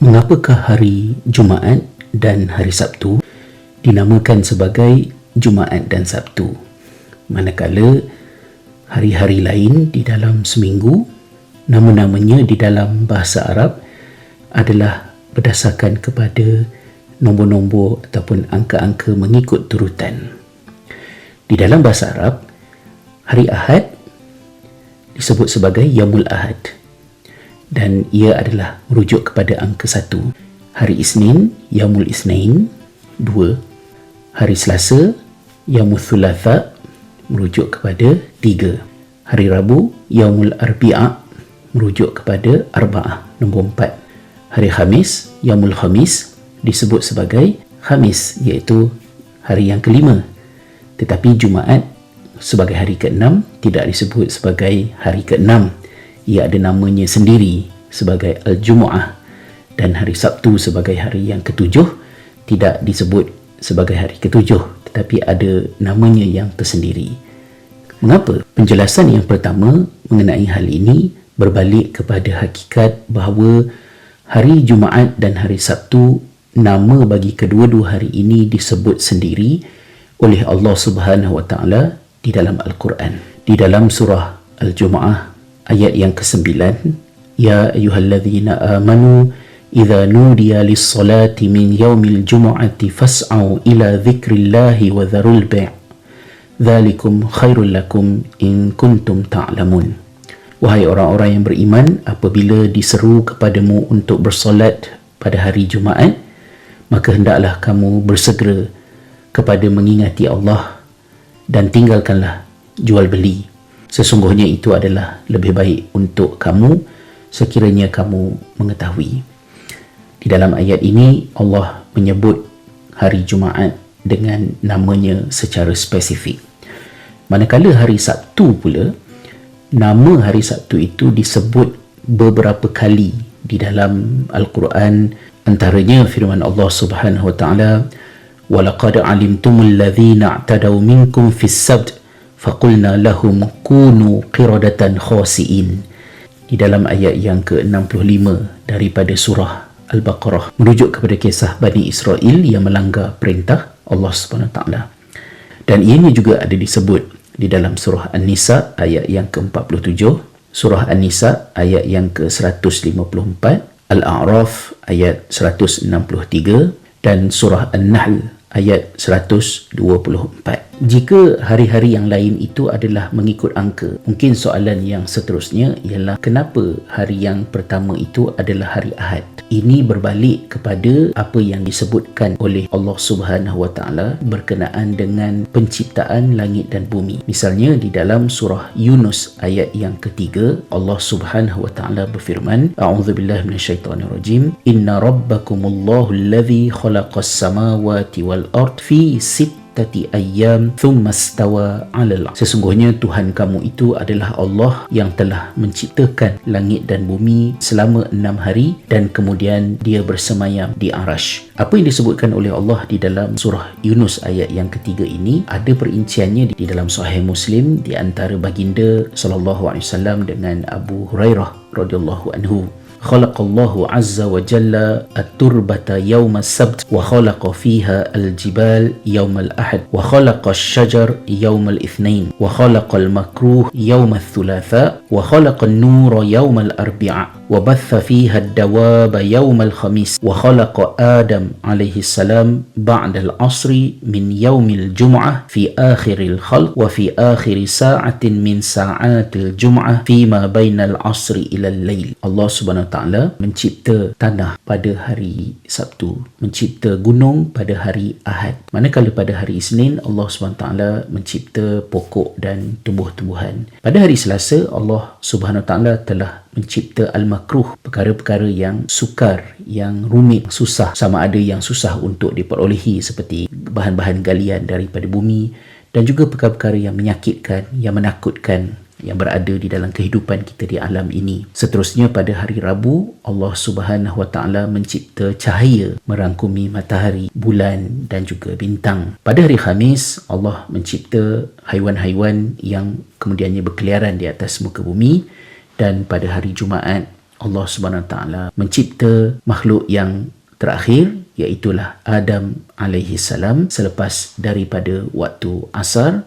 Mengapakah hari Jumaat dan hari Sabtu dinamakan sebagai Jumaat dan Sabtu, manakala hari-hari lain di dalam seminggu nama-namanya di dalam bahasa Arab adalah berdasarkan kepada nombor-nombor ataupun angka-angka mengikut turutan. Di dalam bahasa Arab, hari Ahad disebut sebagai Yaumul Ahad dan ia adalah merujuk kepada angka 1. Hari Isnin, Yaumul Isnain, 2. Hari Selasa, Yaumul Thulatha, merujuk kepada 3. Hari Rabu, Yaumul Arbi'a, merujuk kepada Arba'ah, nombor 4. Hari Khamis, Yaumul Khamis, disebut sebagai Khamis, iaitu hari yang kelima. Tetapi Jumaat sebagai hari ke-6 tidak disebut sebagai hari ke-6. Ia ada namanya sendiri sebagai Al-Jumu'ah. Dan hari Sabtu sebagai hari yang ke-7 tidak disebut sebagai hari ke-7, tetapi ada namanya yang tersendiri. Mengapa? Penjelasan yang pertama mengenai hal ini berbalik kepada hakikat bahawa hari Jumaat dan hari Sabtu, nama bagi kedua-dua hari ini disebut sendiri oleh Allah Subhanahu Wa Taala di dalam Al-Quran. Di dalam surah Al-Jumu'ah ayat yang ke-9, Ya ayyuhalladzina amanu idza nudiya lis-salati min yaumil jumu'ati fas'au ila dzikrillahi wa dzarul bai' dzalikum khairul lakum in kuntum ta'lamun. Wahai orang-orang yang beriman, apabila diseru kepadamu untuk bersolat pada hari Jumaat, maka hendaklah kamu bersegera kepada mengingati Allah dan tinggalkanlah jual beli. Sesungguhnya itu adalah lebih baik untuk kamu sekiranya kamu mengetahui. Di dalam ayat ini Allah menyebut hari Jumaat dengan namanya secara spesifik. Manakala hari Sabtu pula, nama hari Sabtu itu disebut beberapa kali di dalam Al-Quran. Antaranya firman Allah Subhanahu Wa Taala, وَلَقَدْ عَلِمْتُمُ الَّذِينَ اعْتَدَوْا مِنْكُمْ فِي السَّبْتِ فَقُلْنَا لَهُمْ كُونُوا قِرَدَةً خَاسِئِينَ. Di dalam ayat yang ke-65 daripada surah Al-Baqarah, merujuk kepada kisah Bani Israel yang melanggar perintah Allah Subhanahu Wa Taala. Dan ianya juga ada disebut di dalam surah An-Nisa ayat yang ke-47, surah An-Nisa ayat yang ke-154, Al-A'raf ayat 163 dan surah An-Nahl ayat 124. Jika hari-hari yang lain itu adalah mengikut angka, mungkin soalan yang seterusnya ialah kenapa hari yang pertama itu adalah hari Ahad? Ini berbalik kepada apa yang disebutkan oleh Allah Subhanahu Wa Taala berkenaan dengan penciptaan langit dan bumi. Misalnya di dalam surah Yunus ayat yang ketiga, Allah Subhanahu Wa Taala berfirman, A'udzubillahi minasyaitonirrajim, Inna rabbakumullahu alladzi khalaqas samawati wal ard fi sittati ayyam thumma istawa 'alal 'arsh. Sesungguhnya Tuhan kamu itu adalah Allah yang telah menciptakan langit dan bumi selama 6 hari dan kemudian dia bersemayam di Arash. Apa yang disebutkan oleh Allah di dalam surah Yunus ayat yang ketiga ini ada perinciannya di dalam Sahih Muslim di antara baginda sallallahu alaihi wasallam dengan Abu Hurairah radhiyallahu anhu. خلق الله عز وجل التربة يوم السبت وخلق فيها الجبال يوم الأحد وخلق الشجر يوم الاثنين وخلق المكروه يوم الثلاثاء وخلق النور يوم الأربعاء وبث فيها الدواب يوم الخميس وخلق آدم عليه السلام بعد العصر من يوم الجمعة في آخر الخلق وفي آخر ساعة من ساعات الجمعة فيما بين العصر إلى الليل. Allah Subhanahu Ta'ala mencipta tanah pada hari Sabtu, mencipta gunung pada hari Ahad. Manakala pada hari Isnin Allah Subhanahu Ta'ala mencipta pokok dan tumbuh-tumbuhan. Pada hari Selasa Allah Subhanahu Ta'ala telah mencipta al-makruh, perkara-perkara yang sukar, yang rumit, susah, sama ada yang susah untuk diperolehi seperti bahan-bahan galian daripada bumi dan juga perkara-perkara yang menyakitkan, yang menakutkan yang berada di dalam kehidupan kita di alam ini. Seterusnya pada hari Rabu Allah Subhanahu Wa Taala mencipta cahaya merangkumi matahari, bulan dan juga bintang. Pada hari Khamis Allah mencipta haiwan-haiwan yang kemudiannya berkeliaran di atas muka bumi. Dan pada hari Jumaat Allah Subhanahu Wa Taala mencipta makhluk yang terakhir, iaitulah Adam alaihi salam, selepas daripada waktu asar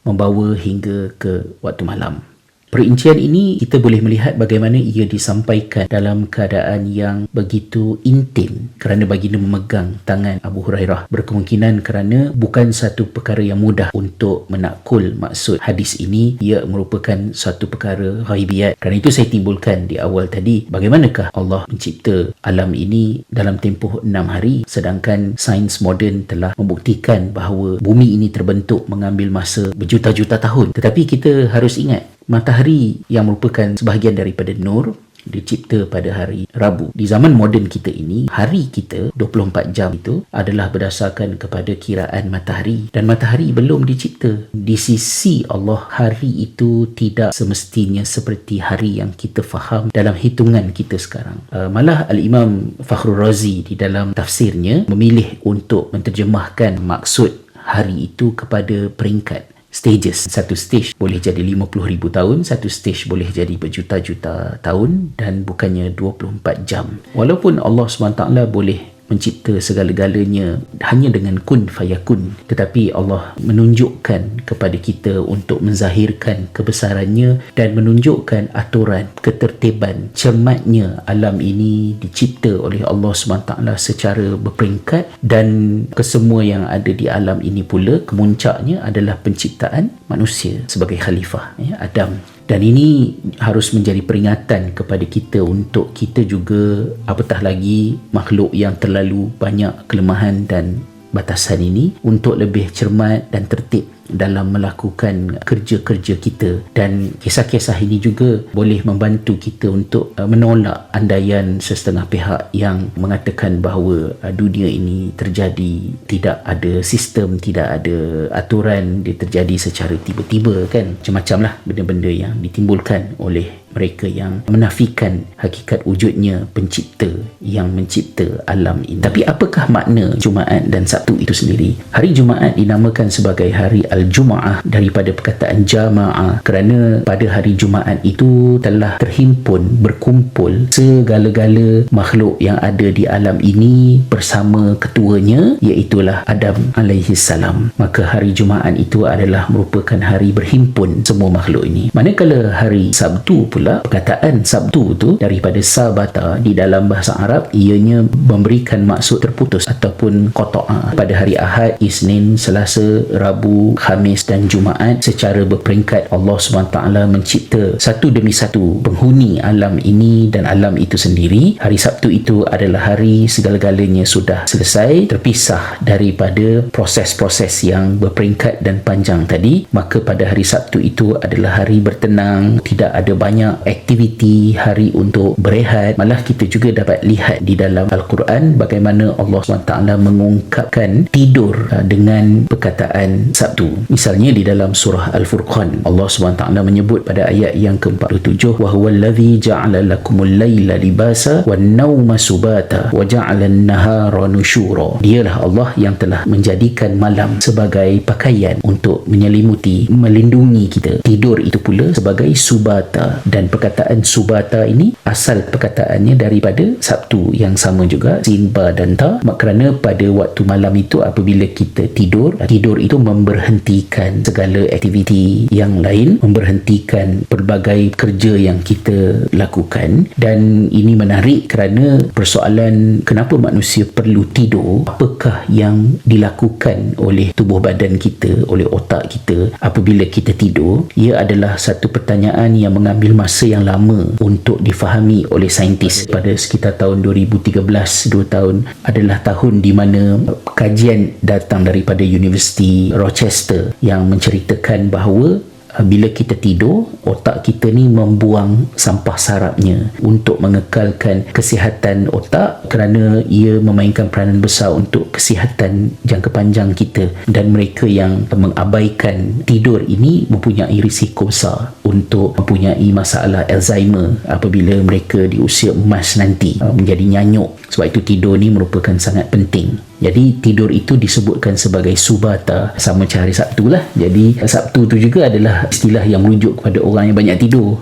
membawa hingga ke waktu malam. Perincian ini kita boleh melihat bagaimana ia disampaikan dalam keadaan yang begitu intim kerana baginda memegang tangan Abu Hurairah. Berkemungkinan kerana bukan satu perkara yang mudah untuk menakul maksud hadis ini, ia merupakan satu perkara ghaibiyat. Kerana itu saya timbulkan di awal tadi, bagaimanakah Allah mencipta alam ini dalam tempoh 6 hari, sedangkan sains moden telah membuktikan bahawa bumi ini terbentuk mengambil masa berjuta-juta tahun. Tetapi kita harus ingat, matahari yang merupakan sebahagian daripada nur dicipta pada hari Rabu. Di zaman moden kita ini, hari kita 24 jam itu adalah berdasarkan kepada kiraan matahari, dan matahari belum dicipta. Di sisi Allah, hari itu tidak semestinya seperti hari yang kita faham dalam hitungan kita sekarang. Malah Al-Imam Fakhrul Razi di dalam tafsirnya memilih untuk menterjemahkan maksud hari itu kepada peringkat, stages. Satu stage boleh jadi 50,000 tahun, satu stage boleh jadi berjuta-juta tahun, dan bukannya 24 jam. Walaupun Allah SWT boleh mencipta segala-galanya hanya dengan kun fayakun, tetapi Allah menunjukkan kepada kita untuk menzahirkan kebesarannya dan menunjukkan aturan, ketertiban, cermatnya alam ini dicipta oleh Allah SWT secara berperingkat, dan kesemua yang ada di alam ini pula kemuncaknya adalah penciptaan manusia sebagai khalifah, Adam. Dan ini harus menjadi peringatan kepada kita untuk kita juga, apatah lagi makhluk yang terlalu banyak kelemahan dan batasan ini, untuk lebih cermat dan tertib dalam melakukan kerja-kerja kita. Dan kisah-kisah ini juga boleh membantu kita untuk menolak andaian sesetengah pihak yang mengatakan bahawa dunia ini terjadi tidak ada sistem, tidak ada aturan, dia terjadi secara tiba-tiba, kan. Macam-macam lah benda-benda yang ditimbulkan oleh mereka yang menafikan hakikat wujudnya pencipta yang mencipta alam ini. Tapi apakah makna Jumaat dan Sabtu itu sendiri? Hari Jumaat dinamakan sebagai hari Al-Jum'ah daripada perkataan Jama'ah, kerana pada hari Jumaat itu telah terhimpun, berkumpul segala-gala makhluk yang ada di alam ini bersama ketuanya, iaitulah Adam alaihi salam. Maka hari Jumaat itu adalah merupakan hari berhimpun semua makhluk ini. Manakala hari Sabtu pula, perkataan Sabtu tu daripada sabata di dalam bahasa Arab, ianya memberikan maksud terputus ataupun qata'a. Pada hari Ahad, Isnin, Selasa, Rabu, Khamis dan Jumaat secara berperingkat Allah SWT mencipta satu demi satu penghuni alam ini dan alam itu sendiri. Hari Sabtu itu adalah hari segala-galanya sudah selesai, terpisah daripada proses-proses yang berperingkat dan panjang tadi. Maka pada hari Sabtu itu adalah hari bertenang, tidak ada banyak aktiviti, hari untuk berehat. Malah kita juga dapat lihat di dalam Al-Quran bagaimana Allah SWT mengungkapkan tidur dengan perkataan Sabtu. Misalnya di dalam surah Al-Furqan, Allah SWT menyebut pada ayat yang ke-47, wa huwa allazi ja'ala lakumul laila libasa wan nauma subata wa ja'ala an-nahara nusyura. Dialah Allah yang telah menjadikan malam sebagai pakaian untuk menyelimuti, melindungi kita. Tidur itu pula sebagai subata, dan perkataan subata ini asal perkataannya daripada Sabtu yang sama juga, sin, ba dan ta. Kerana pada waktu malam itu apabila kita tidur itu memberhentikan segala aktiviti yang lain, memberhentikan pelbagai kerja yang kita lakukan. Dan ini menarik kerana persoalan kenapa manusia perlu tidur, apakah yang dilakukan oleh tubuh badan kita, oleh otak kita apabila kita tidur, ia adalah satu pertanyaan yang mengambil masa yang lama untuk difahami oleh saintis. Pada sekitar tahun 2013, 2 tahun adalah tahun di mana kajian datang daripada Universiti Rochester yang menceritakan bahawa bila kita tidur, otak kita ni membuang sampah sarapnya untuk mengekalkan kesihatan otak, kerana ia memainkan peranan besar untuk kesihatan jangka panjang kita. Dan mereka yang mengabaikan tidur ini mempunyai risiko besar untuk mempunyai masalah Alzheimer apabila mereka di usia emas nanti menjadi nyanyuk. Sebab itu tidur ni merupakan sangat penting. Jadi tidur itu disebutkan sebagai subata, sama macam hari Sabtu lah. Jadi Sabtu tu juga adalah istilah yang merujuk kepada orang yang banyak tidur.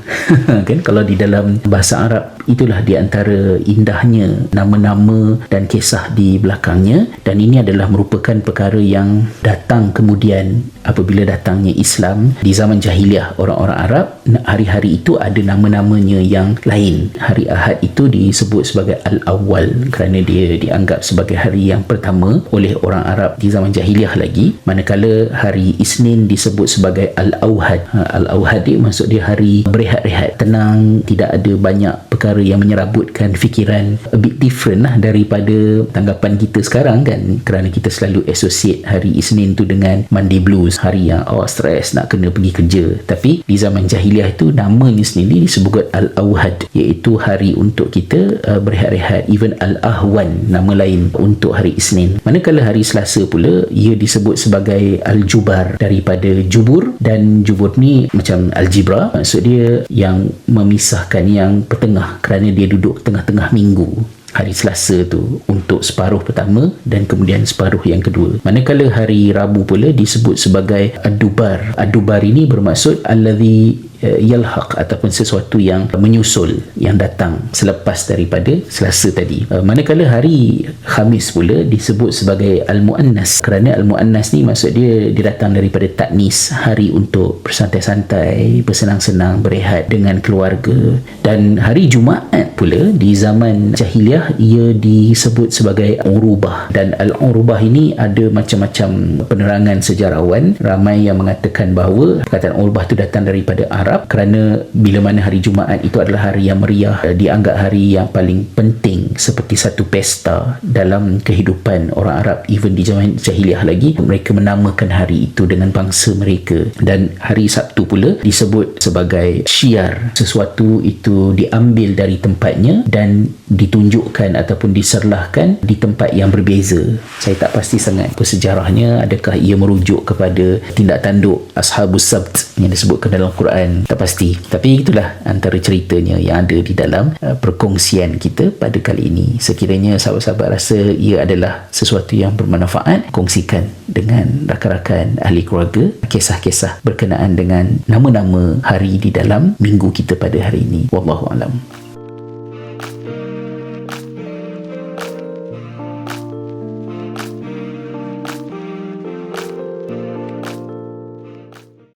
Kan, kalau di dalam bahasa Arab, itulah di antara indahnya nama-nama dan kisah di belakangnya. Dan ini adalah merupakan perkara yang datang kemudian apabila datangnya Islam. Di zaman jahiliah orang-orang Arab, hari-hari itu ada nama-namanya yang lain. Hari Ahad itu disebut sebagai Al-Awwal kerana dia dianggap sebagai hari yang pertama oleh orang Arab di zaman jahiliah lagi. Manakala hari Isnin disebut sebagai Al-Awhad. Al-Awhad dia maksud dia hari berehat-rehat, tenang, tidak ada banyak perkara yang menyerabutkan fikiran. A bit different lah daripada tanggapan kita sekarang kan, kerana kita selalu associate hari Isnin tu dengan Monday Blues, hari yang stres nak kena pergi kerja. Tapi di zaman jahiliah itu namanya sendiri disebut Al-Awhad, iaitu hari untuk kita berehat-rehat. Even Al-Ahwan, nama lain untuk hari Isnin. Manakala hari Selasa pula, ia disebut sebagai Al-Jubar, daripada jubur, dan jubur ni macam algebra, maksud dia yang memisahkan, yang pertengah, kerana dia duduk tengah-tengah minggu. Hari Selasa tu untuk separuh pertama dan kemudian separuh yang kedua. Manakala hari Rabu pula disebut sebagai Ad-Dubar. Ad-Dubar ini bermaksud alladhi yalhaq, ataupun sesuatu yang menyusul, yang datang selepas daripada Selasa tadi. Manakala hari Khamis pula disebut sebagai Al-Muannas, kerana Al-Muannas ni maksud dia datang daripada taknis, hari untuk bersantai-santai, bersenang-senang, berehat dengan keluarga. Dan hari Jumaat pula di zaman jahiliah ia disebut sebagai Urubah. Dan Al-Urubah ini ada macam-macam penerangan sejarawan. Ramai yang mengatakan bahawa perkataan Urubah tu datang daripada Arab, kerana bila mana hari Jumaat itu adalah hari yang meriah, dianggap hari yang paling penting, seperti satu pesta dalam kehidupan orang Arab. Even di zaman jahiliah lagi, mereka menamakan hari itu dengan bangsa mereka. Dan hari Sabtu pula disebut sebagai syiar, sesuatu itu diambil dari tempatnya dan ditunjukkan ataupun diserlahkan di tempat yang berbeza. Saya tak pasti sangat sejarahnya, adakah ia merujuk kepada tindak tanduk Ashabus Sabt yang disebutkan dalam Quran, tak pasti. Tapi itulah antara ceritanya yang ada di dalam perkongsian kita pada kali ini. Sekiranya sahabat-sahabat rasa ia adalah sesuatu yang bermanfaat, kongsikan dengan rakan-rakan, ahli keluarga, kisah-kisah berkenaan dengan nama-nama hari di dalam minggu kita pada hari ini. Wallahualam.